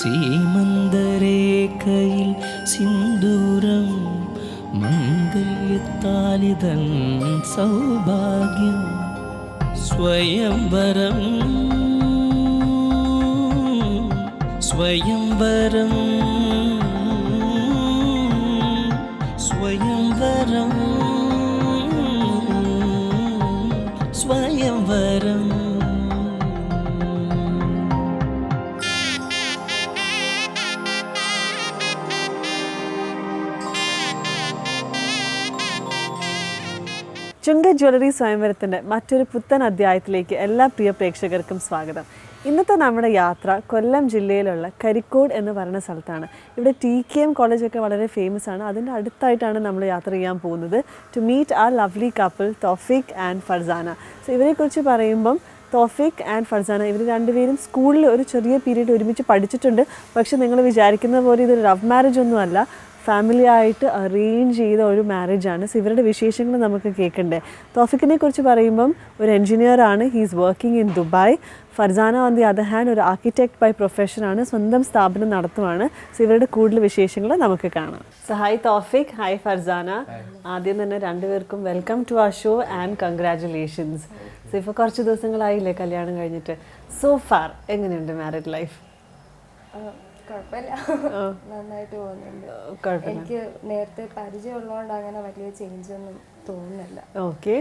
സീമന്തരേഖയിൽ സിന്ദൂരം മംഗല്യത്താലിതൻ സൗഭാഗ്യം സ്വയംവരം സ്വയംവരം സ്വയംവരം സ്വയംവരം. ചുങ്ക ജ്വല്ലറി സ്വയംവരത്തിൻ്റെ മറ്റൊരു പുത്തൻ അധ്യായത്തിലേക്ക് എല്ലാ പ്രിയ പ്രേക്ഷകർക്കും സ്വാഗതം. ഇന്നത്തെ നമ്മുടെ യാത്ര കൊല്ലം ജില്ലയിലുള്ള കരിക്കോട് എന്ന് പറയുന്ന സ്ഥലത്താണ്. ഇവിടെ TKM കോളേജൊക്കെ വളരെ ഫേമസ് ആണ്. അതിൻ്റെ അടുത്തായിട്ടാണ് നമ്മൾ യാത്ര ചെയ്യാൻ പോകുന്നത് to meet a lovely couple Thoufeek and Farsana. So ഇവരെക്കുറിച്ച് പറയുമ്പം തോഫിക് ആൻഡ് ഫർസാന ഇവർ രണ്ടുപേരും സ്കൂളിൽ ഒരു ചെറിയ പീരീഡ് ഒരുമിച്ച് പഠിച്ചിട്ടുണ്ട്. പക്ഷേ നിങ്ങൾ വിചാരിക്കുന്ന പോലെ ഇതൊരു ലവ് മാരേജ് ഒന്നുമല്ല, ഫാമിലി ആയിട്ട് അറേഞ്ച് ചെയ്ത ഒരു മാരേജാണ്. സോ ഇവരുടെ വിശേഷങ്ങൾ നമുക്ക് കേൾക്കണ്ടേ. തോഫിക്കിനെ കുറിച്ച് പറയുമ്പം ഒരു എൻജിനീയറാണ്, he's working in Dubai. Farsana on the other hand ഒരു ആർക്കിടെക്ട് ബൈ പ്രൊഫഷനാണ്, സ്വന്തം സ്ഥാപനം നടത്തുവാണ്. സോ ഇവരുടെ കൂടുതൽ വിശേഷങ്ങൾ നമുക്ക് കാണാം. So hi Thoufeek, hi Farsana. ആദ്യം തന്നെ രണ്ടുപേർക്കും welcome to a show and congratulations. So ഇപ്പോൾ കുറച്ച് ദിവസങ്ങളായില്ലേ കല്യാണം കഴിഞ്ഞിട്ട്. സോ ഫാർ എങ്ങനെയുണ്ട് മാരീഡ് ലൈഫ്? കുഴപ്പമില്ല, നന്നായിട്ട് പോകുന്നുണ്ട്. എനിക്ക് നേരത്തെ പരിചയമുള്ളതുകൊണ്ട് അങ്ങനെ വലിയ ചേഞ്ച് ഒന്നും തോന്നുന്നില്ല. ഓക്കെ,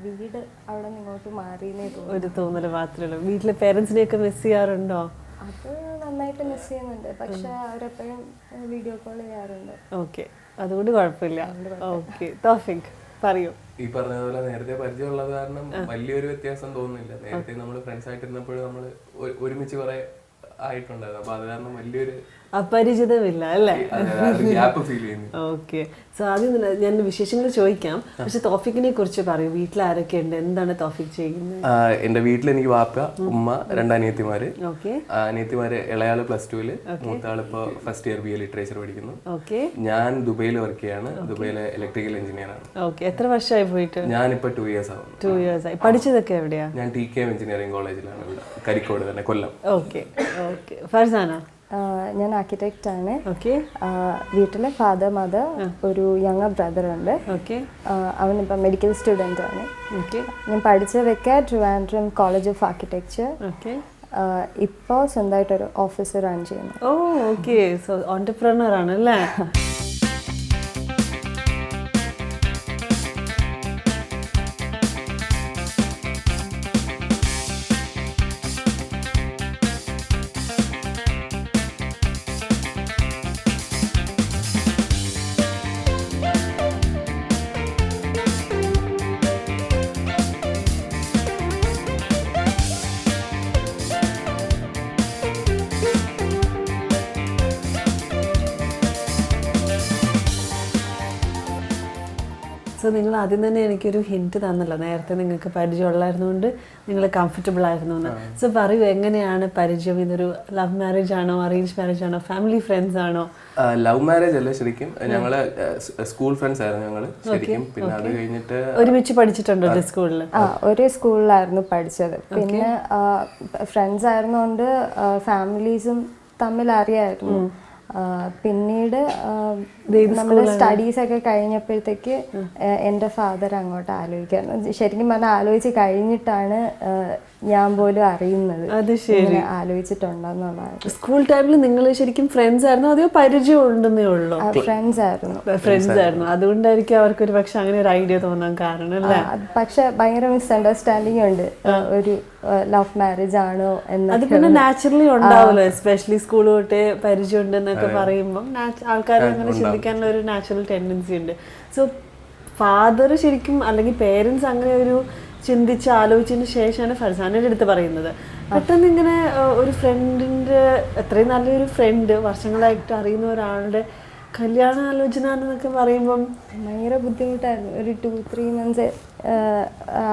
വീട് അവിടെ നിന്ന് ഇങ്ങോട്ട് മാറിയെന്നേ ഒരു തോന്നല് മാത്രമേ ഉള്ളൂ. വീട്ടിലെ പേരൻസിനെയൊക്കെ മിസ് ചെയ്യാറുണ്ടോ? അത് നന്നായിട്ട് മിസ് ചെയ്യുന്നുണ്ട്, പക്ഷെ അവരെപ്പോഴും വീഡിയോ കോൾ ചെയ്യാറുണ്ട്. ഓക്കെ, അതുകൊണ്ട് കുഴപ്പമില്ല. ഓക്കെ, തോഫിക് പറയൂ. ഈ പറഞ്ഞതുപോലെ നേരത്തെ പരിചയമുള്ളത് കാരണം വലിയൊരു വ്യത്യാസം തോന്നുന്നില്ല. നേരത്തെ നമ്മൾ ഫ്രണ്ട്സ് ആയിട്ടിരുന്നപ്പോഴും നമ്മൾ ഒരുമിച്ച് കുറെ ആയിട്ടുണ്ടായിരുന്നു. അപ്പൊ അത് കാരണം വലിയൊരു അപരിചിതമില്ല അല്ലേ? ഗ്യാപ്പ് ഫീൽ ചെയ്യുന്നു. ഓക്കെ, സോ ആദ്യം ഞാൻ വിശേഷങ്ങൾ ചോദിക്കാം, പക്ഷെ തോഫിക്കിനെ കുറിച്ച് പറയൂ. വീട്ടിൽ ആരൊക്കെ ഉണ്ട്, എന്താണ് തോഫിക് ചെയ്യുന്നത്? എന്റെ വീട്ടിൽ എനിക്ക് വാപ്പ, ഉമ്മ, 2 അനിയത്തിമാര്. ഓക്കെ, അനിയത്തിമാര് ഇളയാള് +2, മൂത്താള് ഇപ്പൊ ഫസ്റ്റ് ഇയർ BA ലിറ്ററേച്ചർ പഠിക്കുന്നു. ഓക്കെ, ഞാൻ ദുബൈയിൽ വർക്ക് ചെയ്യാണ്, ദുബൈയിലെ ഇലക്ട്രിക്കൽ എഞ്ചിനീയർ ആണ്. ഓക്കെ, എത്ര വർഷമായി പോയിട്ട്? ഞാനിപ്പോ 2 years ആവും. 2 years ആയി. പഠിച്ചതൊക്കെ എവിടെയാ? ഞാൻ TKM എഞ്ചിനീയറിംഗ് കോളേജിലാണ്, കരിക്കോട് തന്നെ, കൊല്ലം. Okay okay. ഫർസാന? ഞാൻ ആർക്കിടെക്റ്റ് ആണ്. ഓക്കെ, വീട്ടിലെ ഫാദർ മദർ, ഒരു യങ്ങർ ബ്രദർ ഉണ്ട്. ഓക്കെ, അവനിപ്പം മെഡിക്കൽ സ്റ്റുഡൻ്റ് ആണ്. ഓക്കെ, ഞാൻ പഠിച്ചതൊക്കെ Trivandrum college of architecture. Okay, ഇപ്പോൾ സ്വന്തമായിട്ടൊരു ഓഫീസ് റൺ ചെയ്യുന്നു. ഓ ഓക്കെ, സോ ഓൺടർപ്രണർ ആണല്ലേ? സോ നിങ്ങൾ ആദ്യം തന്നെ എനിക്കൊരു ഹിൻറ്റ് തന്നല്ലോ, നേരത്തെ നിങ്ങൾക്ക് പരിചയമുള്ളായിരുന്നുകൊണ്ട് നിങ്ങൾ കംഫർട്ടബിൾ ആയിരുന്നു എന്ന്. സോ പറയൂ, എങ്ങനെയാണ് പരിചയം? ഇതൊരു ലവ് മാരേജ് ആണോ, അറേഞ്ച് മാരേജ് ആണോ, ഫാമിലി ഫ്രണ്ട്സ് ആണോ? ലവ് മാരേജ് അല്ല, ശരിക്കും ഞങ്ങള് സ്കൂൾ ഫ്രണ്ട്സ് ആയിരുന്നു ഞങ്ങള് ശരിക്കും. പിന്നെ അത് കഴിഞ്ഞിട്ട് ഒരുമിച്ച് പഠിച്ചിട്ടുണ്ടോ സ്കൂളിൽ? ഒരേ സ്കൂളിലായിരുന്നു പഠിച്ചത്. പിന്നെ ഫ്രണ്ട്സ് ആയിരുന്നുകൊണ്ട് ഫാമിലീസും തമ്മിൽ അറിയായിരുന്നു. പിന്നീട് നമ്മുടെ സ്റ്റഡീസ് ഒക്കെ കഴിഞ്ഞപ്പോഴത്തേക്ക് എൻ്റെ ഫാദർ അങ്ങോട്ട് ആലോചിക്കായിരുന്നു. ശരിക്കും പറഞ്ഞാൽ ആലോചിച്ച് കഴിഞ്ഞിട്ടാണ് ഞാൻ പോലും അറിയുന്നത് ആലോചിച്ചിട്ടുണ്ടെന്നുള്ളതാണ്. സ്കൂൾ ടൈമിൽ നിങ്ങൾ ശരിക്കും ഫ്രണ്ട്സ് ആയിരുന്നു, അതോ പരിചയം ഉണ്ടെന്നേ ഉള്ളൂ? ഫ്രണ്ട്സ് ആയിരുന്നു. അതുകൊണ്ടായിരിക്കും അവർക്ക് ഒരു പക്ഷെ അങ്ങനെ ഒരു ഐഡിയ തോന്നാൻ കാരണം അല്ലേ? പക്ഷെ ഭയങ്കര മിസ്അണ്ടർസ്റ്റാൻഡിങ് ഉണ്ട്, ഒരു ലവ് മാരേജ് ആണോ എന്ന്. അത് പിന്നെ നാച്ചുറലി ഉണ്ടാവുമല്ലോ, എസ്പെഷ്യലി സ്കൂൾ തൊട്ടേ പരിചയം ഉണ്ടെന്നൊക്കെ പറയുമ്പോൾ ആൾക്കാർ അങ്ങനെ ചിന്തിക്കാനുള്ള ഒരു നാച്ചുറൽ ടെൻഡൻസി ഉണ്ട്. സോ ഫാദർ ശരിക്കും അല്ലെങ്കിൽ പേരൻസ് അങ്ങനെ ഒരു ചിന്തിച്ച് ആലോചിച്ചതിന് ശേഷമാണ് ഫർസാനയുടെ അടുത്ത് പറയുന്നത്. പെട്ടെന്ന് ഇങ്ങനെ ഒരു ഫ്രണ്ടിൻ്റെ, എത്രയും നല്ലൊരു ഫ്രണ്ട്, വർഷങ്ങളായിട്ട് അറിയുന്ന ഒരാളുടെ കല്യാണ ആലോചന എന്നൊക്കെ പറയുമ്പം ഭയങ്കര ബുദ്ധിമുട്ടായിരുന്നു. ഒരു 2-3 months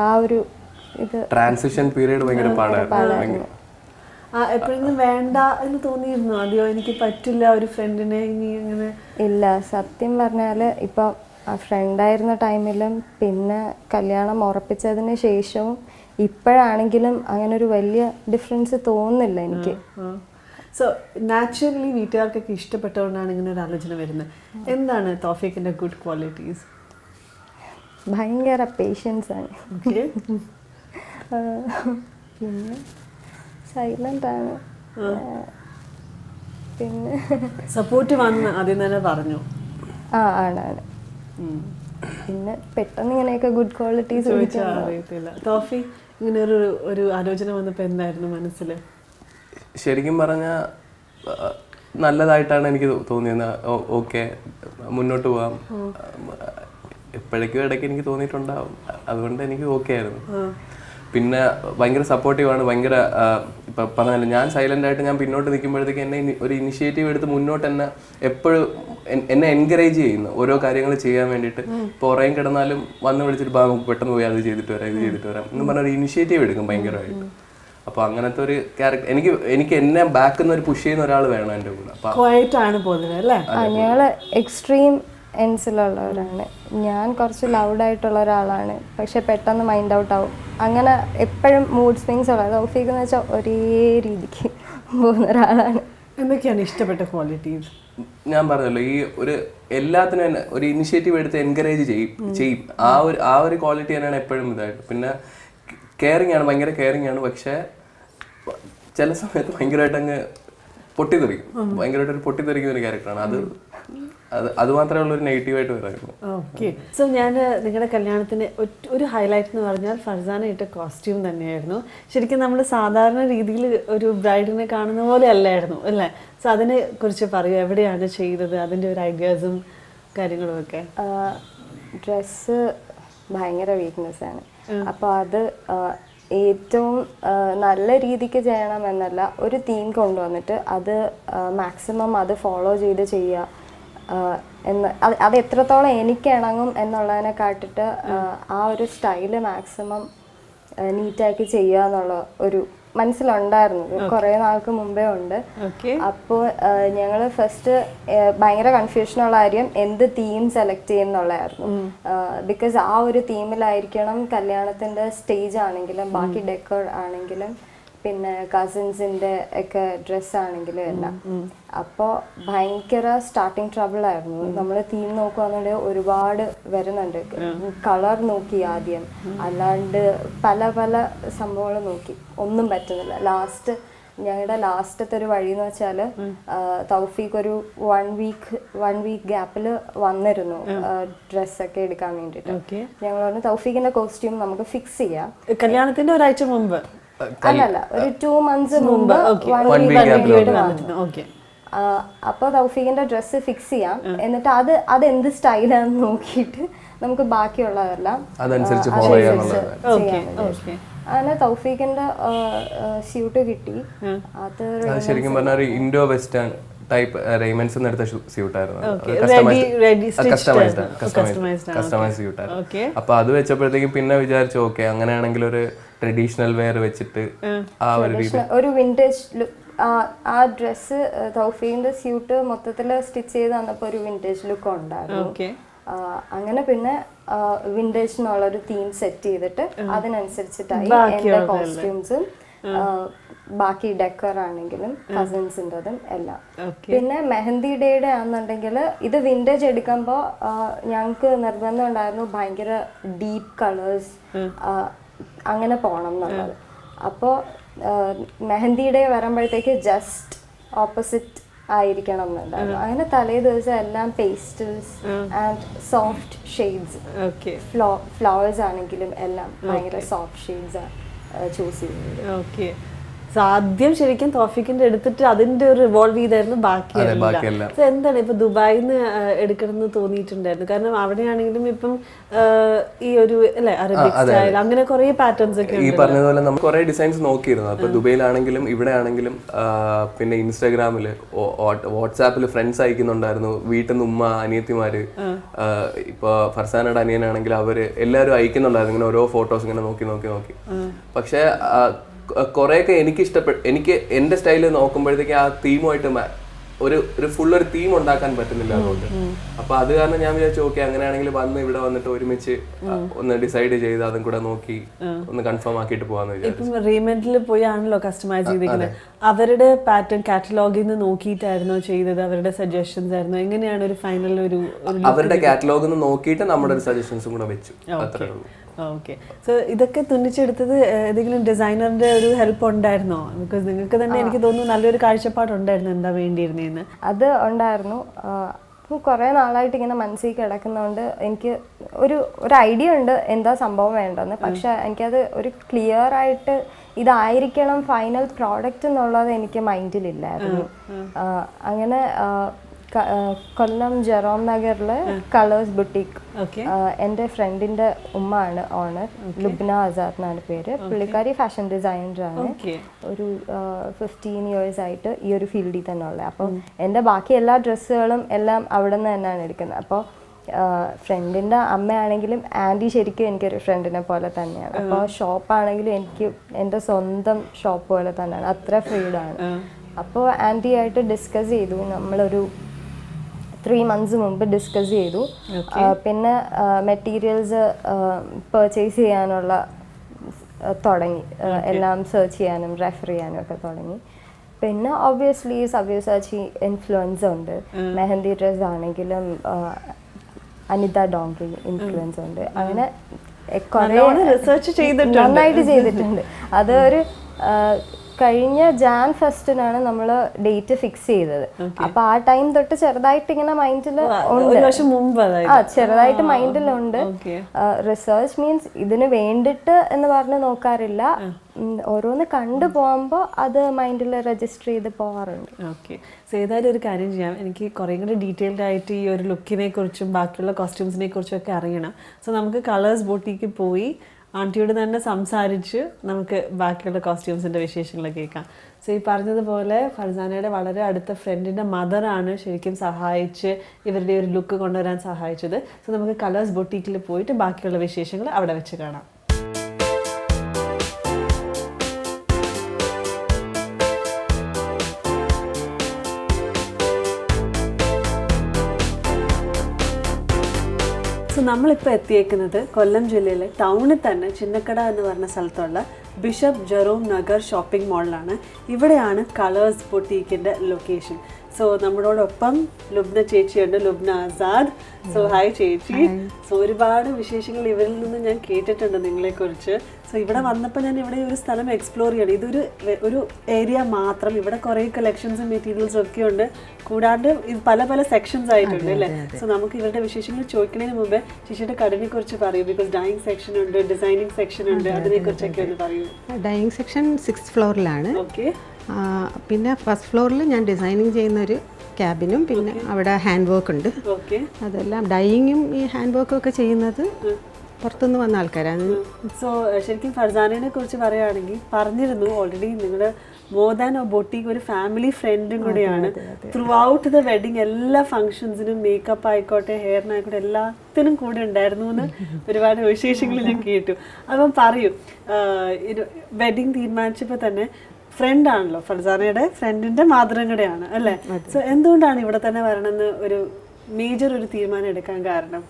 ആ ഒരു ഇത് ട്രാൻസിഷൻ പീരീഡ് ഭയങ്കര പാടായിരുന്നു. എപ്പോഴെങ്കിലും വേണ്ട എന്ന് തോന്നിയിരുന്നു ആദ്യോ? എനിക്ക് പറ്റില്ല ഒരു ഫ്രണ്ടിനെ ഇനി അങ്ങനെ? ഇല്ല, സത്യം പറഞ്ഞാൽ ഇപ്പം ഫ്രണ്ടായിരുന്ന ടൈമിലും പിന്നെ കല്യാണം ഉറപ്പിച്ചതിന് ശേഷവും ഇപ്പോഴാണെങ്കിലും അങ്ങനെ ഒരു വലിയ ഡിഫറൻസ് തോന്നുന്നില്ല എനിക്ക്. സോ നാച്ചുറലി വീട്ടുകാർക്കൊക്കെ ഇഷ്ടപ്പെട്ടതുകൊണ്ടാണ് ഇങ്ങനെ ഒരു ആലോചന വരുന്നത്. എന്താണ് തൗഫീഖിൻ്റെ ഗുഡ് ക്വാളിറ്റീസ്? ഭയങ്കര പേഷ്യൻസ് ആണ്. ഓക്കെ. പിന്നെ സൈലൻ്റ് ആണ്. പിന്നെ സപ്പോർട്ടീവ് ആണെന്ന് ആദ്യം തന്നെ പറഞ്ഞു. ആണ്. പിന്നെ പെട്ടെന്ന് ഇങ്ങനെയൊക്കെ ഗുഡ് ക്വാളിറ്റീസ് അറിയത്തില്ല. തോഫി, ഇങ്ങനെ ഒരു ആലോചന വന്നപ്പോൾ എന്തായിരുന്നു മനസ്സിൽ? ശരിക്കും പറഞ്ഞാൽ നല്ലതായിട്ടാണ് എനിക്ക് തോന്നിയത്. ഓക്കെ, മുന്നോട്ട് പോവാം. എപ്പോഴേക്കും ഇടയ്ക്ക് എനിക്ക് തോന്നിയിട്ടുണ്ടാവും, അതുകൊണ്ട് എനിക്ക് ഓക്കെ ആയിരുന്നു. പിന്നെ ഭയങ്കര സപ്പോർട്ടീവാണ്, ഭയങ്കര ഇപ്പം പറഞ്ഞല്ലോ, ഞാൻ സൈലൻ്റ് ആയിട്ട് ഞാൻ പിന്നോട്ട് നിൽക്കുമ്പോഴത്തേക്ക് എന്നെ ഒരു ഇനിഷ്യേറ്റീവ് എടുത്ത് മുന്നോട്ട് എപ്പോഴും എന്നെ എൻകറേജ് ചെയ്യുന്നു ഓരോ കാര്യങ്ങൾ ചെയ്യാൻ വേണ്ടിയിട്ട്. ഇപ്പോൾ ഉറയും കിടന്നാലും വന്ന് വിളിച്ചിട്ട് പെട്ടെന്ന് പോയി അത് ചെയ്തിട്ട് വരാം, ഇത് ചെയ്തിട്ട് വരാം എന്ന് പറഞ്ഞൊരു ഇനിഷ്യേറ്റീവ് എടുക്കും ഭയങ്കരമായിട്ട്. അപ്പോൾ അങ്ങനത്തെ ഒരു ക്യാരക്ടർ എനിക്ക് എന്നെ ബാക്കിൽ നിന്ന് ഒരു പുഷ് ചെയ്യുന്ന ഒരാൾ വേണം എൻ്റെ കൂടെ. ഞങ്ങള് എക്സ്ട്രീം എൻസിലുള്ളവരാണ്. ഞാൻ കുറച്ച് ലൗഡായിട്ടുള്ള ഒരാളാണ്, പക്ഷെ പെട്ടെന്ന് മൈൻഡ് ഔട്ട് ആവും. അങ്ങനെ എപ്പോഴും മൂഡ് സ്വിങ്സ് ഉള്ളത്. തൗഫീഖ് എന്ന് വെച്ചാൽ ഒരേ രീതിക്ക് പോകുന്ന ഒരാളാണ്. എന്തൊക്കെയാണ് ഇഷ്ടപ്പെട്ട ക്വാളിറ്റീസ്? ഞാൻ പറഞ്ഞല്ലോ, ഈ ഒരു എല്ലാത്തിനും തന്നെ ഒരു ഇനിഷ്യേറ്റീവ് എടുത്ത് എൻകറേജ് ചെയ്യും. ആ ഒരു ക്വാളിറ്റി തന്നെയാണ് എപ്പോഴും ഇതായിട്ട്. പിന്നെ കെയറിങ് ആണ്, ഭയങ്കര കെയറിങ് ആണ്. പക്ഷേ ചില സമയത്ത് ഭയങ്കരമായിട്ട് അങ്ങ് പൊട്ടിത്തെറിക്കും. ഭയങ്കരമായിട്ട് ഒരു പൊട്ടിത്തെറിക്കുന്ന ഒരു ക്യാരക്ടറാണ്. അത് മാത്രമേ ഉള്ളൂ ഒരു നെഗറ്റീവായിട്ട് പറയുന്നത്. ഓക്കെ. സോ ഞാൻ നിങ്ങളുടെ കല്യാണത്തിന് ഒരു ഹൈലൈറ്റ് എന്ന് പറഞ്ഞാൽ ഫർസാന ഇട്ട കോസ്റ്റ്യൂം തന്നെയായിരുന്നു. ശരിക്കും നമ്മൾ സാധാരണ രീതിയിൽ ഒരു ബ്രൈഡിനെ കാണുന്ന പോലെ അല്ലായിരുന്നു അല്ലേ? സോ അതിനെ കുറിച്ച് പറയൂ, എവിടെയാണ് ചെയ്തത്, അതിൻ്റെ ഒരു ഐഡിയാസും കാര്യങ്ങളും ഒക്കെ. ഡ്രസ്സ് ഭയങ്കര വീക്ക്നെസ്സാണ്. അപ്പോൾ അത് ഏറ്റവും നല്ല രീതിക്ക് ചെയ്യണമെന്നല്ല, ഒരു തീം കൊണ്ടുവന്നിട്ട് അത് മാക്സിമം അത് ഫോളോ ചെയ്ത് ചെയ്യുക എന്ന്, അത് എത്രത്തോളം എനിക്ക് ഇണങ്ങും എന്നുള്ളതിനെ കാട്ടിട്ട് ആ ഒരു സ്റ്റൈല് മാക്സിമം നീറ്റാക്കി ചെയ്യുക എന്നുള്ള ഒരു മനസ്സിലുണ്ടായിരുന്നു, കുറേ നാൾക്ക് മുമ്പേ ഉണ്ട്. അപ്പോൾ ഞങ്ങൾ ഫസ്റ്റ് ഭയങ്കര കൺഫ്യൂഷനുള്ള കാര്യം എന്ത് തീം സെലക്ട് ചെയ്യുന്നുള്ളതായിരുന്നു. ബിക്കോസ് ആ ഒരു തീമിലായിരിക്കണം കല്യാണത്തിൻ്റെ സ്റ്റേജ് ആണെങ്കിലും ബാക്കി ഡെക്കോർ ആണെങ്കിലും പിന്നെ കസിൻസിൻ്റെ ഒക്കെ ഡ്രസ്സാണെങ്കിലും എല്ലാം. അപ്പോൾ ഭയങ്കര സ്റ്റാർട്ടിങ് ട്രബിളായിരുന്നു. നമ്മൾ തീം നോക്കുകയാണെന്നുണ്ടെങ്കിൽ ഒരുപാട് വരുന്നുണ്ട്. കളർ നോക്കി ആദ്യം, അല്ലാണ്ട് പല പല സംഭവങ്ങൾ നോക്കി, ഒന്നും പറ്റുന്നില്ല. ഞങ്ങളുടെ ലാസ്റ്റത്തെ ഒരു വഴി എന്ന് വെച്ചാൽ തൗഫീഖ് ഒരു വൺ വീക്ക് ഗ്യാപ്പിൽ വന്നിരുന്നു ഡ്രസ്സൊക്കെ എടുക്കാൻ വേണ്ടിയിട്ട്. ഞങ്ങൾ പറഞ്ഞു തൗഫീഖിൻ്റെ കോസ്റ്റ്യൂം നമുക്ക് ഫിക്സ് ചെയ്യാം. കല്യാണത്തിൻ്റെ ഒരാഴ്ച മുമ്പ് അല്ലല്ല, ഒരു 2 months മുമ്പ് അപ്പോൾ തൗഫീഖിന്റെ ഡ്രസ്സ് ഫിക്സ് ചെയ്യാം. എന്നിട്ട് അത് എന്ത് സ്റ്റൈലാണെന്ന് നോക്കിയിട്ട് നമുക്ക് ബാക്കിയുള്ളതെല്ലാം അതനുസരിച്ച് ചെയ്യാം. അങ്ങനെ തൗഫീഖിന്റെ സ്യൂട്ട് കിട്ടി. അത് ശരിക്കും പറഞ്ഞാൽ ഒരു ഇൻഡോ വെസ്റ്റേൺ ടൈപ്പ് റെയ്മൻസ് എടുത്ത സ്യൂട്ടായിരുന്നു. കസ്റ്റമൈസ്ഡ് സ്യൂട്ടായിരുന്നു. അപ്പൊ അത് വെച്ചപ്പോഴത്തേക്കും പിന്നെ വിചാരിച്ചു ഓക്കെ, അങ്ങനെയാണെങ്കിൽ ഒരു ട്രഡീഷണൽ വെയർ വെച്ചിട്ട് ഒരു വിന്റേജ് ലുക്ക്. ആ ഡ്രസ്സ് തൗഫീഖിന്റെ സ്യൂട്ട് മൊത്തത്തിൽ സ്റ്റിച്ച് ചെയ്ത് തന്നപ്പോൾ ഒരു വിന്റേജ് ലുക്ക് ഉണ്ടായിരുന്നു. അങ്ങനെ പിന്നെ വിന്റേജ് എന്നുള്ളൊരു തീം സെറ്റ് ചെയ്തിട്ട് അതിനനുസരിച്ചിട്ടായി എന്റെ കോസ്റ്റ്യൂംസും ബാക്കി ഡെക്കർ ആണെങ്കിലും കസിൻസിൻ്റെതും എല്ലാം. പിന്നെ മെഹന്തി ഡേയുടെ ആണെന്നുണ്ടെങ്കിൽ ഇത് വിന്റേജ് എടുക്കുമ്പോൾ ഞങ്ങൾക്ക് നിർബന്ധം ഉണ്ടായിരുന്നു ഭയങ്കര ഡീപ്പ് കളേഴ്സ് അങ്ങനെ പോകണം എന്നുള്ളത്. അപ്പോൾ മെഹന്തി ഡേ വരുമ്പോഴത്തേക്ക് ജസ്റ്റ് ഓപ്പോസിറ്റ് ആയിരിക്കണം എന്നുണ്ടായിരുന്നു. അങ്ങനെ തലേ ദിവസം എല്ലാം pastels and soft shades, flowers ആണെങ്കിലും എല്ലാം ഭയങ്കര സോഫ്റ്റ് ഷെയ്ഡ്സ് ചൂസ് ചെയ്യുന്നത്. ആദ്യം ശരിക്കും തൗഫീഖിന്റെ എടുത്തിട്ട് അതിന്റെ ഒരു റിവോൾവ് ചെയ്തായിരുന്നു ബാക്കിയെല്ലാം. എന്താണ് ഇപ്പൊ ദുബായിൽ നിന്ന് എടുക്കണം എന്ന് തോന്നിയിട്ടുണ്ടായിരുന്നു? കാരണം അവിടെയാണെങ്കിലും ഇപ്പം ഈ ഒരു അല്ലെ അറബിക് സ്റ്റൈൽ അങ്ങനെ കുറെ പാറ്റേൺസ് ഒക്കെ ഈ പറഞ്ഞതുപോലെ നമ്മൾ കുറെ ഡിസൈൻസ് നോക്കിയിരുന്നു. അപ്പൊ ദുബൈയിലാണെങ്കിലും ഇവിടെ ആണെങ്കിലും പിന്നെ ഇൻസ്റ്റാഗ്രാമില് വാട്സാപ്പിൽ ഫ്രണ്ട്സ് അയക്കുന്നുണ്ടായിരുന്നു. വീട്ടിൽ നിന്ന് ഉമ്മ അനിയത്തിമാര്, ഇപ്പൊ ഫർസാനയുടെ അനിയനാണെങ്കിൽ അവര് എല്ലാവരും അയക്കുന്നുണ്ടായിരുന്നു ഇങ്ങനെ ഓരോ ഫോട്ടോസ് ഇങ്ങനെ നോക്കി. പക്ഷെ കുറെയൊക്കെ എനിക്ക് എന്റെ സ്റ്റൈല് നോക്കുമ്പോഴത്തേക്ക് ആ തീമുമായിട്ട് ഒരു ഫുൾ ഒരു തീം ഉണ്ടാക്കാൻ പറ്റുന്നില്ല അതുകൊണ്ട്. അപ്പൊ അത് കാരണം ഞാൻ വിചാരിച്ചു ഓക്കെ അങ്ങനെയാണെങ്കിൽ വന്ന് ഇവിടെ വന്നിട്ട് ഒരുമിച്ച് ഒന്ന് ഡിസൈഡ് ചെയ്ത് അതും കൂടെ നോക്കി ഒന്ന് കൺഫേം ആക്കിയിട്ട് പോവാന്ന് വിചാരിച്ചു. ഇപ്പം റീമെന്റിൽ പോയി ആണല്ലോ കസ്റ്റമൈസ് ചെയ്തിരിക്കുന്നത്. അവരുടെ പാറ്റേൺ കാറ്റലോഗിൽ നിന്ന് നോക്കിയിട്ടായിരുന്നോ ചെയ്തത്? അവരുടെ സജഷൻസ് ആയിരുന്നോ? എങ്ങനെയാണ് ഒരു ഫൈനൽ ഒരു അവരുടെ കാറ്റലോഗിൽ നിന്ന് നോക്കിയിട്ട് നമ്മുടെ ഒരു സജഷൻസും കൂടെ വെച്ചു, അത്രേ ഉള്ളൂ. ഓക്കെ. സോ ഇതൊക്കെ തുന്നിച്ചെടുത്തത് ഏതെങ്കിലും ഡിസൈനറിന്റെ ഒരു ഹെൽപ്പ് ഉണ്ടായിരുന്നോ? ബിക്കോസ് നിങ്ങൾക്ക് തന്നെ എനിക്ക് തോന്നുന്നു നല്ലൊരു കാഴ്ചപ്പാടുണ്ടായിരുന്നു എന്താ വേണ്ടിയിരുന്നേന്ന്. അത് ഉണ്ടായിരുന്നു. അപ്പോൾ കുറേ നാളായിട്ട് ഇങ്ങനെ മനസ്സിൽ കിടക്കുന്നതുകൊണ്ട് എനിക്ക് ഒരു ഐഡിയ ഉണ്ട് എന്താ സംഭവം വേണ്ടെന്ന്. പക്ഷെ എനിക്കത് ഒരു ക്ലിയർ ആയിട്ട് ഇതായിരിക്കണം ഫൈനൽ പ്രോഡക്റ്റ് എന്നുള്ളത് എനിക്ക് മൈൻഡിലില്ലായിരുന്നു. അങ്ങനെ കൊല്ലം ജെറോം നഗറിലെ കളേഴ്സ് ബുട്ടീക്ക്, എൻ്റെ ഫ്രണ്ടിൻ്റെ ഉമ്മയാണ് ഓണർ, ലുബ്ന ആസാദ് എന്നാണ് പേര്. പുള്ളിക്കാരി ഫാഷൻ ഡിസൈനറാണ്. ഒരു 15 years ആയിട്ട് ഈ ഒരു ഫീൽഡിൽ തന്നെ ഉള്ളത്. അപ്പം എൻ്റെ ബാക്കി എല്ലാ ഡ്രസ്സുകളും എല്ലാം അവിടെ നിന്ന് തന്നെയാണ് എടുക്കുന്നത്. അപ്പോൾ ഫ്രണ്ടിൻ്റെ അമ്മയാണെങ്കിലും ആൻറ്റി ശരിക്കും എനിക്കൊരു ഫ്രണ്ടിനെ പോലെ തന്നെയാണ്. അപ്പോൾ ഷോപ്പാണെങ്കിലും എനിക്ക് എൻ്റെ സ്വന്തം ഷോപ്പ് പോലെ തന്നെയാണ്, അത്ര ഫ്രീഡാണ്. അപ്പോൾ ആൻറ്റിയായിട്ട് ഡിസ്കസ് ചെയ്തു, നമ്മളൊരു 3 months മുമ്പ് ഡിസ്കസ് ചെയ്തു. പിന്നെ മെറ്റീരിയൽസ് പർച്ചേസ് ചെയ്യാനുള്ള തുടങ്ങി, എല്ലാം സെർച്ച് ചെയ്യാനും റെഫർ ചെയ്യാനും ഒക്കെ തുടങ്ങി. പിന്നെ ഒബ്വിയസ്ലി സവ്യസാച്ചി ഇൻഫ്ലുവൻസ് ഉണ്ട്. മെഹന്തി ഡ്രസ് ആണെങ്കിലും അനിത ഡോങ്റി ഇൻഫ്ലുവൻസ് ഉണ്ട്. അങ്ങനെ നന്നായിട്ട് ചെയ്തിട്ടുണ്ട്. അതൊരു കഴിഞ്ഞ ജാൻ ഫസ്റ്റിനാണ് നമ്മൾ ഡേറ്റ് ഫിക്സ് ചെയ്തത്. അപ്പൊ ആ ടൈം തൊട്ട് ചെറുതായിട്ട് ഇങ്ങനെ മൈൻഡിൽ ചെറുതായിട്ട് മൈൻഡിലുണ്ട്. റിസർച്ച് മീൻസ് ഇതിന് വേണ്ടിട്ട് എന്ന് പറഞ്ഞ് നോക്കാറില്ല, ഓരോന്ന് കണ്ടു പോകുമ്പോൾ അത് മൈൻഡിൽ രജിസ്റ്റർ ചെയ്ത് പോകാറുണ്ട്. ഓക്കെ. സോ ഏതായാലും ഒരു കാര്യം ചെയ്യാം, എനിക്ക് കുറേ കൂടി ഡീറ്റെയിൽഡ് ആയിട്ട് ഈ ഒരു ലുക്കിനെ കുറിച്ചും ബാക്കിയുള്ള കോസ്റ്റ്യൂംസിനെ കുറിച്ചും ഒക്കെ അറിയണം. സോ നമുക്ക് കളേഴ്സ് ബോട്ടിക്ക് പോയി ആൻറ്റിയോട് തന്നെ സംസാരിച്ച് നമുക്ക് ബാക്കിയുള്ള കോസ്റ്റ്യൂംസിൻ്റെ വിശേഷങ്ങളൊക്കെ കേൾക്കാം. സോ ഈ പറഞ്ഞതുപോലെ ഫർസാനയുടെ വളരെ അടുത്ത ഫ്രണ്ടിൻ്റെ മദറാണ് ശരിക്കും സഹായിച്ച് ഇവരുടെ ഒരു ലുക്ക് കൊണ്ടുവരാൻ സഹായിച്ചത്. സോ നമുക്ക് കളേഴ്സ് ബൊട്ടീക്കിൽ പോയിട്ട് ബാക്കിയുള്ള വിശേഷങ്ങൾ അവിടെ വെച്ച് കാണാം. സോ നമ്മളിപ്പോൾ എത്തിയേക്കുന്നത് കൊല്ലം ജില്ലയിലെ ടൗണിൽ തന്നെ ചിന്നക്കട എന്ന് പറഞ്ഞ സ്ഥലത്തുള്ള ബിഷപ്പ് ജെറോം നഗർ ഷോപ്പിംഗ് മാളിലാണ്. ഇവിടെയാണ് കളേഴ്സ് ബൊട്ടീക്കിൻ്റെ ലൊക്കേഷൻ. സോ നമ്മളോടൊപ്പം ലുബ്ന ചേച്ചിയുണ്ട്, ലുബ്ന ആസാദ്. സോ ഹായ് ചേച്ചി. സോ ഒരുപാട് വിശേഷങ്ങൾ ഇവരിൽ നിന്ന് ഞാൻ കേട്ടിട്ടുണ്ട് നിങ്ങളെക്കുറിച്ച്. സോ ഇവിടെ വന്നപ്പോൾ ഞാൻ ഇവിടെ ഒരു സ്ഥലം എക്സ്പ്ലോർ ചെയ്യണം. ഇതൊരു ഏരിയ മാത്രം, ഇവിടെ കുറേ കളക്ഷൻസും മെറ്റീരിയൽസും ഒക്കെ ഉണ്ട്. കൂടാണ്ട് ഇത് പല പല സെക്ഷൻസ് ആയിട്ടുണ്ട് അല്ലേ? സോ നമുക്ക് ഇവരുടെ വിശേഷങ്ങൾ ചോദിക്കുന്നതിന് മുമ്പേ ചേച്ചിയുടെ കടനെ കുറിച്ച് പറയൂ. ബിക്കോസ് ഡൈയിങ് സെക്ഷൻ ഉണ്ട്, ഡിസൈനിങ് സെക്ഷൻ ഉണ്ട്, അതിനെ കുറിച്ചൊക്കെ ഒന്ന് പറയൂ. ഡൈയിങ് സെക്ഷൻ 6th ഫ്ലോറിലാണ്. ഓക്കെ. പിന്നെ ഫസ്റ്റ് ഫ്ലോറിൽ ഞാൻ ഡിസൈനിങ് ചെയ്യുന്നൊരു ക്യാബിനും പിന്നെ അവിടെ ഹാൻഡ് വർക്ക് ഉണ്ട്. ഓക്കെ. അതെല്ലാം ഡൈയിങ്ങും ഈ ഹാൻഡ് വർക്കും ഒക്കെ ചെയ്യുന്നത് പുറത്തുനിന്ന് വന്ന ആൾക്കാരാണ്. സോ ശരിക്കും ഫർസാനയെ കുറിച്ച് പറയുകയാണെങ്കിൽ പറഞ്ഞിരുന്നു ഓൾറെഡി, നിങ്ങളുടെ മോർ ദാൻ എ ബൊട്ടീക്ക് ഒരു ഫാമിലി ഫ്രണ്ടും കൂടിയാണ്. ത്രൂ ഔട്ട് ദ വെഡിങ് എല്ലാ ഫംഗ്ഷൻസിനും മേക്കപ്പ് ആയിക്കോട്ടെ ഹെയറിനായിക്കോട്ടെ എല്ലാത്തിനും കൂടെ ഉണ്ടായിരുന്നു എന്ന് ഒരുപാട് വിശേഷങ്ങൾ ഞാൻ കേട്ടു. അപ്പം പറയൂ, വെഡിങ് തീരുമാനിച്ചപ്പോൾ തന്നെ ഫ്രണ്ട് ആണല്ലോ, ഫർസാനയുടെ ഫ്രണ്ടിന്റെ മാതൃം കൂടെയാണ് അല്ലേ? സോ എന്തുകൊണ്ടാണ് ഇവിടെ തന്നെ വരണമെന്ന് ഒരു മേജർ ഒരു തീരുമാനം എടുക്കാൻ കാരണം?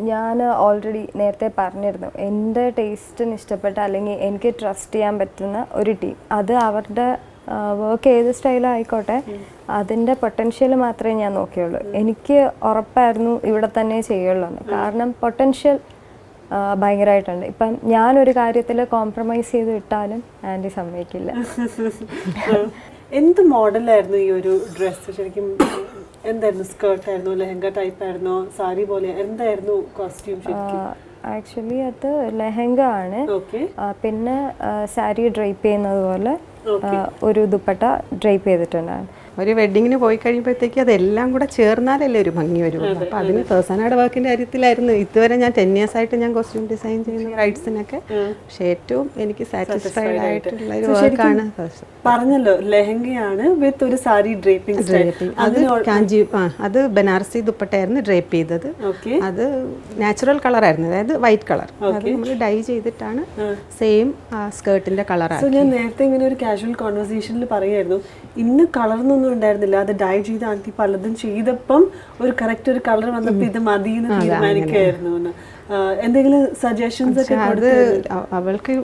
ഞാൻ ഓൾറെഡി നേരത്തെ പറഞ്ഞിരുന്നു, എൻ്റെ ടേസ്റ്റിന് ഇഷ്ടപ്പെട്ട അല്ലെങ്കിൽ എനിക്ക് ട്രസ്റ്റ് ചെയ്യാൻ പറ്റുന്ന ഒരു ടീം, അത് അവരുടെ വർക്ക് ഏത് സ്റ്റൈലായിക്കോട്ടെ അതിൻ്റെ പൊട്ടൻഷ്യൽ മാത്രമേ ഞാൻ നോക്കിയുള്ളൂ. എനിക്ക് ഉറപ്പായിരുന്നു ഇവിടെ തന്നെ ചെയ്യുള്ളൂ എന്ന്. കാരണം പൊട്ടൻഷ്യൽ ഭയങ്കരമായിട്ടുണ്ട്. ഇപ്പം ഞാനൊരു കാര്യത്തിൽ കോംപ്രമൈസ് ചെയ്ത് വിട്ടാലും ആൻറ്റി സമ്മതിക്കില്ല. എന്ത് മോഡലായിരുന്നു ഈ ഒരു ഡ്രസ്സ്? ശരിക്കും എന്തായിരുന്നു? സ്കേർട്ടായിരുന്നോ, ലെഹങ്ക ടൈപ്പ് ആയിരുന്നോ, സാരി പോലെ എന്തായിരുന്നു കോസ്റ്റ്യൂം? ആക്ച്വലി അത് ലെഹങ്ക ആണ്. പിന്നെ സാരി ഡ്രൈപ്പ് ചെയ്യുന്നത് പോലെ ഒരു ദുപ്പട്ട ഡ്രൈപ്പ് ചെയ്തിട്ടുണ്ടായിരുന്നു. ഒരു വെഡിങ്ങിന് പോയി കഴിയുമ്പോഴത്തേക്ക് അതെല്ലാം കൂടെ ചേർന്നാലല്ലേ ഒരു ഭംഗി വരും. അപ്പോൾ അതിന് ഫർസാനയുടെ വർക്കിൻ്റെ കാര്യത്തിലായിരുന്നു ഇതുവരെ ഞാൻ 10 years ആയിട്ട് ഞാൻ കോസ്റ്റ്യൂം ഡിസൈൻ ചെയ്യുന്ന ബ്രൈഡ്സിനൊക്കെ. പക്ഷേ ഏറ്റവും എനിക്ക് സാറ്റിസ്ഫൈഡ് ആയിട്ടുള്ള ഒരു വർക്കാണ് പറഞ്ഞല്ലോ, ലെഹങ്കയാണ് വിത്ത് ഒരു സാരി ഡ്രേപ്പിംഗ്. അത് കാഞ്ചി, അത് ബനാറസി ദുപ്പട്ടയായിരുന്നു ഡ്രേപ്പ് ചെയ്തത്. അത് നാച്ചുറൽ കളറായിരുന്നു, അതായത് വൈറ്റ് കളർ. അത് നമ്മൾ ഡൈ ചെയ്തിട്ടാണ് സെയിം സ്കേർട്ടിന്റെ കളറാണ്. ഞാൻ നേരത്തെ ഇങ്ങനെ ഒരു കാഷ്വൽ കോൺവെർസേഷനിൽ പറയായിരുന്നു, ഇന്ന് കളർന്നൊന്നും ഒന്നും ഉണ്ടായിരുന്നില്ല, അത് ഡൈ ചെയ്ത് ആന്റി പലതും ചെയ്തപ്പം ഒരു കറക്റ്റ് ഒരു കളർ വന്നപ്പോൾ ഇത് മതിയെന്ന് തീരുമാനിക്കായിരുന്നു എന്ന്. എന്തെങ്കിലും സജഷൻസ് ഒക്കെ അത് അവൾക്ക്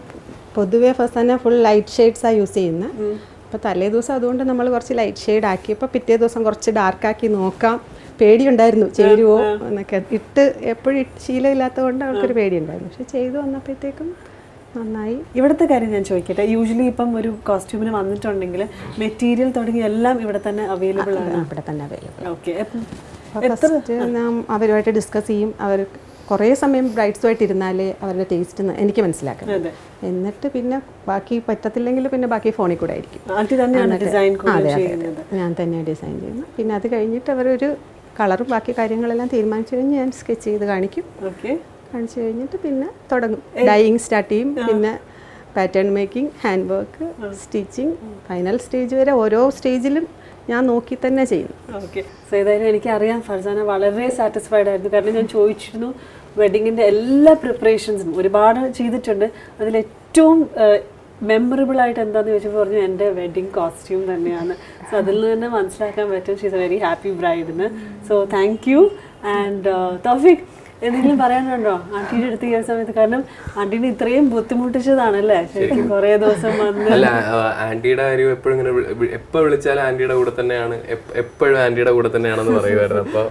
പൊതുവേ ഫസ്റ്റ് ഫുൾ ലൈറ്റ് ഷെയ്ഡ്സാണ് യൂസ് ചെയ്യുന്നത്. അപ്പോൾ തലേ ദിവസം അതുകൊണ്ട് നമ്മൾ കുറച്ച് ലൈറ്റ് ഷെയ്ഡ് ആക്കിയപ്പോൾ പിറ്റേ ദിവസം കുറച്ച് ഡാർക്കാക്കി നോക്കാം. പേടിയുണ്ടായിരുന്നു ചേരുവോ എന്നൊക്കെ, ഇട്ട് എപ്പോഴും ശീലമില്ലാത്തത് കൊണ്ട് അവൾക്കൊരു പേടിയുണ്ടായിരുന്നു. പക്ഷെ ചെയ്തു വന്നപ്പോഴത്തേക്കും നന്നായി. ഇവിടുത്തെ കാര്യം ഞാൻ ചോദിക്കട്ടെ, യൂഷ്വലി ഇപ്പം ഒരു കോസ്റ്റ്യൂമിന് വന്നിട്ടുണ്ടെങ്കിൽ മെറ്റീരിയൽ തുടങ്ങി എല്ലാം ഇവിടെ തന്നെ അവൈലബിൾ ആണ്? ഇവിടെ തന്നെ അവൈലബിൾ. ഓക്കെ. ഫസ്റ്റ് ഞാൻ അവരുമായിട്ട് ഡിസ്കസ് ചെയ്യും. അവർ കുറേ സമയം ബ്രൈഡ്സുമായിട്ട് ഇരുന്നാലേ അവരുടെ ടേസ്റ്റ് എനിക്ക് മനസ്സിലാക്കാം. എന്നിട്ട് പിന്നെ ബാക്കി പറ്റത്തില്ലെങ്കിൽ പിന്നെ ബാക്കി ഫോണിൽ കൂടെ ആയിരിക്കും. ഞാൻ തന്നെയാണ് ഡിസൈൻ ചെയ്യുന്നത്. പിന്നെ അത് കഴിഞ്ഞിട്ട് അവരൊരു കളറും ബാക്കി കാര്യങ്ങളെല്ലാം തീരുമാനിച്ചു കഴിഞ്ഞ് ഞാൻ സ്കെച്ച് ചെയ്ത് കാണിക്കും. കാണിച്ചു കഴിഞ്ഞിട്ട് പിന്നെ തുടങ്ങും. ഡൈയിങ് സ്റ്റാർട്ട് ചെയ്യും. പിന്നെ pattern making, hand work, stitching, final stage വരെ ഓരോ സ്റ്റേജിലും ഞാൻ നോക്കി തന്നെ ചെയ്യുന്നു. ഓക്കെ. സോ ഏതായാലും എനിക്കറിയാം ഫർസാന വളരെ സാറ്റിസ്ഫൈഡ് ആയിരുന്നു. കാരണം ഞാൻ ചോദിച്ചിരുന്നു വെഡിങ്ങിൻ്റെ എല്ലാ പ്രിപ്പറേഷൻസും ഒരുപാട് ചെയ്തിട്ടുണ്ട്, അതിലേറ്റവും മെമ്മറബിൾ ആയിട്ട് എന്താണെന്ന് ചോദിച്ചപ്പോൾ പറഞ്ഞു എൻ്റെ വെഡിങ് കോസ്റ്റ്യൂം തന്നെയാണ്. സോ അതിൽ നിന്ന് തന്നെ മനസ്സിലാക്കാൻ പറ്റും ഷീസ് എ വെരി ഹാപ്പി ബ്രൈഡിന്. So thank you. And Thoufeek, എന്തെങ്കിലും പറയാനുണ്ടോ ആന്റിയുടെ അടുത്ത് ഈ സമയത്ത്? കാരണം ആന്റീനെ ഇത്രയും ബുദ്ധിമുട്ടിച്ചതാണല്ലേ ശരിക്കും, കുറേ ദിവസം വന്ന്. അല്ല, ആന്റിയുടെ കാര്യം എപ്പോഴും ഇങ്ങനെ എപ്പോൾ വിളിച്ചാലും ആന്റിയുടെ കൂടെ തന്നെയാണ്, എപ്പോഴും ആന്റിയുടെ കൂടെ തന്നെയാണെന്ന് പറയുമായിരുന്നു. അപ്പോൾ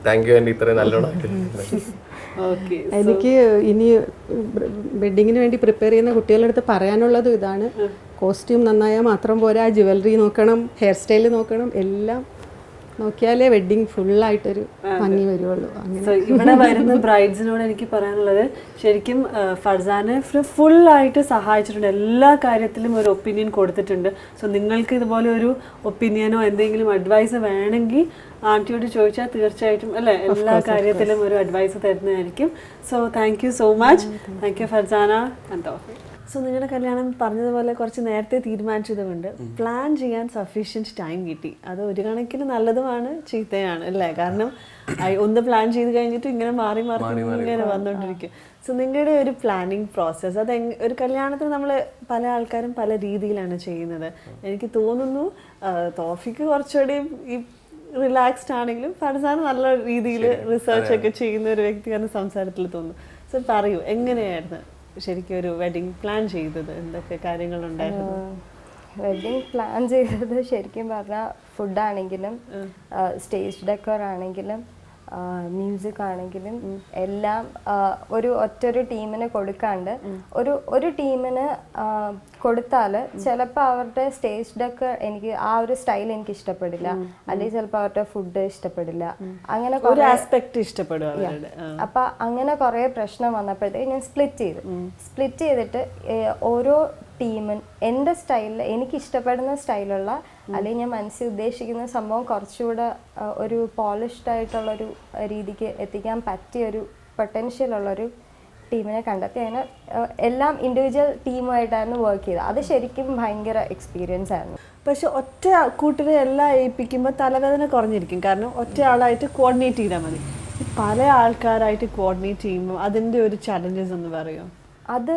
താങ്ക് യു ആന്റി, ഇത്രയും നല്ലോണം. എനിക്ക് ഇനി വെഡിങ്ങിന് വേണ്ടി പ്രിപ്പയർ ചെയ്യുന്ന കുട്ടികളുടെ അടുത്ത് പറയാനുള്ളതും ഇതാണ്. കോസ്റ്റ്യൂം നന്നായാൽ മാത്രം പോരാ, ജ്വല്ലറി നോക്കണം, ഹെയർ സ്റ്റൈൽ നോക്കണം, എല്ലാം നോക്കിയാലേ വെഡിങ് ഫുള്ളായിട്ടൊരു ഭംഗി വരുള്ളൂ. സോ ഇവിടെ വരുന്ന ബ്രൈഡ്സിനോട് എനിക്ക് പറയാനുള്ളത്, ശരിക്കും ഫർസാനെ ഫുള്ളായിട്ട് സഹായിച്ചിട്ടുണ്ട്, എല്ലാ കാര്യത്തിലും ഒരു ഒപ്പീനിയൻ കൊടുത്തിട്ടുണ്ട്. സോ നിങ്ങൾക്ക് ഇതുപോലെ ഒരു ഒപ്പീനിയനോ എന്തെങ്കിലും അഡ്വൈസ് വേണമെങ്കിൽ ആന്റിയോട് ചോദിച്ചാൽ തീർച്ചയായിട്ടും അല്ലേ എല്ലാ കാര്യത്തിലും ഒരു അഡ്വൈസ് തരുന്നതായിരിക്കും. So thank you so much. Thank you Farzana and Taufeeq. So നിങ്ങളുടെ കല്യാണം പറഞ്ഞതുപോലെ കുറച്ച് നേരത്തെ തീരുമാനിച്ചതുകൊണ്ട് പ്ലാൻ ചെയ്യാൻ സഫീഷ്യൻറ്റ് ടൈം കിട്ടി. അത് ഒരു കണക്കിന് നല്ലതുമാണ് ചീത്തയാണ് അല്ലേ? കാരണം ഒന്ന് പ്ലാൻ ചെയ്ത് കഴിഞ്ഞിട്ട് ഇങ്ങനെ മാറി മാറി ഇങ്ങനെ വന്നുകൊണ്ടിരിക്കും. സോ നിങ്ങളുടെ ഒരു പ്ലാനിങ് പ്രോസസ്സ് അത് ഒരു കല്യാണത്തിന് നമ്മൾ പല ആൾക്കാരും പല രീതിയിലാണ് ചെയ്യുന്നത്. എനിക്ക് തോന്നുന്നു തൗഫീഖ് കുറച്ചുകൂടി ഈ റിലാക്സ്ഡ് ആണെങ്കിലും ഫർസാന നല്ല രീതിയിൽ റിസർച്ച് ഒക്കെ ചെയ്യുന്ന ഒരു വ്യക്തിയാണ് സംസാരത്തിൽ തോന്നുന്നു. സോ പറയൂ, എങ്ങനെയായിരുന്നു ശരിക്കും ഒരു വെഡിങ് പ്ലാൻ ചെയ്തത്? എന്തൊക്കെ കാര്യങ്ങളുണ്ടായിരുന്നു? വെഡിങ് പ്ലാൻ ചെയ്തത് ശരിക്കും പറഞ്ഞാൽ ഫുഡാണെങ്കിലും സ്റ്റേജ് ഡെക്കോർ ആണെങ്കിലും മ്യൂസിക് ആണെങ്കിലും എല്ലാം ഒറ്റൊരു ടീമിന് കൊടുക്കാണ്ട് ഒരു ടീമിന് കൊടുത്താൽ ചിലപ്പോൾ അവരുടെ സ്റ്റേജ് ഡെക്കർ എനിക്ക് ആ ഒരു സ്റ്റൈൽ എനിക്ക് ഇഷ്ടപ്പെടില്ല, അല്ലെങ്കിൽ ചിലപ്പോൾ അവരുടെ ഫുഡ് ഇഷ്ടപ്പെടില്ല, അങ്ങനെ ഒരു ആസ്പെക്ട് ഇഷ്ടപ്പെടും. അപ്പൊ അങ്ങനെ കുറെ പ്രശ്നം വന്നപ്പോഴത്തേക്ക് ഞാൻ സ്പ്ലിറ്റ് ചെയ്തിട്ട് ഓരോ ടീമിൻ എൻ്റെ സ്റ്റൈലിൽ എനിക്ക് ഇഷ്ടപ്പെടുന്ന സ്റ്റൈലുള്ള അല്ലെങ്കിൽ ഞാൻ മനസ്സിൽ ഉദ്ദേശിക്കുന്ന സംഭവം കുറച്ചുകൂടെ ഒരു പോളിഷ്ഡ് ആയിട്ടുള്ളൊരു രീതിക്ക് എത്തിക്കാൻ പറ്റിയൊരു പൊട്ടൻഷ്യൽ ഉള്ളൊരു ടീമിനെ കണ്ടെത്തി അതിനെ എല്ലാം ഇൻഡിവിജ്വൽ ടീമായിട്ടായിരുന്നു വർക്ക് ചെയ്തത്. അത് ശരിക്കും ഭയങ്കര എക്സ്പീരിയൻസ് ആയിരുന്നു. പക്ഷെ ഒറ്റ കൂട്ടിനെ എല്ലാം ഏൽപ്പിക്കുമ്പോൾ തലവേദന കുറഞ്ഞിരിക്കും. കാരണം ഒറ്റ ആളായിട്ട് കോർഡിനേറ്റ് ചെയ്താൽ മതി. പല ആൾക്കാരായിട്ട് കോർഡിനേറ്റ് ചെയ്യുമ്പോൾ അതിൻ്റെ ഒരു ചലഞ്ചസ് ഒന്ന് പറയുമോ? അത്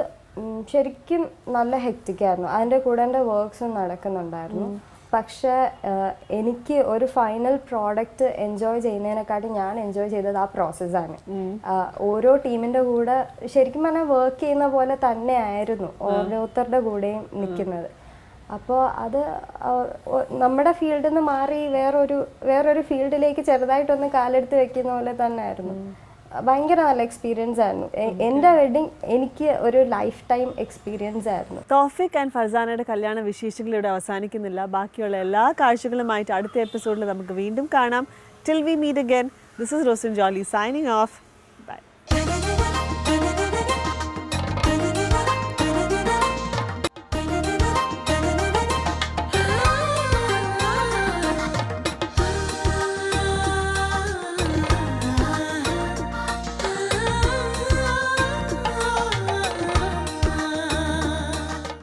ശരിക്കും നല്ല ഹെക്റ്റിക്കായിരുന്നു. അതിൻ്റെ കൂടെ എൻ്റെ വർക്ക്സും നടക്കുന്നുണ്ടായിരുന്നു. പക്ഷേ എനിക്ക് ഒരു ഫൈനൽ പ്രോഡക്റ്റ് എൻജോയ് ചെയ്യുന്നതിനെക്കാട്ടി ഞാൻ എൻജോയ് ചെയ്തത് ആ പ്രോസസ്സാണ്. ഓരോ ടീമിൻ്റെ കൂടെ ശരിക്കും പറഞ്ഞാൽ വർക്ക് ചെയ്യുന്ന പോലെ തന്നെ ആയിരുന്നു ഓരോരുത്തരുടെ കൂടെയും നിൽക്കുന്നത്. അപ്പോൾ അത് നമ്മുടെ ഫീൽഡിൽ നിന്ന് മാറി വേറൊരു ഫീൽഡിലേക്ക് ചെറുതായിട്ടൊന്ന് കാലെടുത്ത് വെക്കുന്ന പോലെ തന്നെ ആയിരുന്നു. ഭയങ്കര നല്ല എക്സ്പീരിയൻസ് ആയിരുന്നു. എൻ്റെ വെഡിങ് എനിക്ക് ഒരു ലൈഫ് ടൈം എക്സ്പീരിയൻസ് ആയിരുന്നു. തൗഫീഖ് ആൻഡ് ഫർസാനയുടെ കല്യാണ വിശേഷങ്ങൾ ഇവിടെ അവസാനിക്കുന്നില്ല. ബാക്കിയുള്ള എല്ലാ കാഴ്ചകളുമായിട്ട് അടുത്ത എപ്പിസോഡിൽ നമുക്ക് വീണ്ടും കാണാം. Till we meet again, this is Rosin Jolly signing of.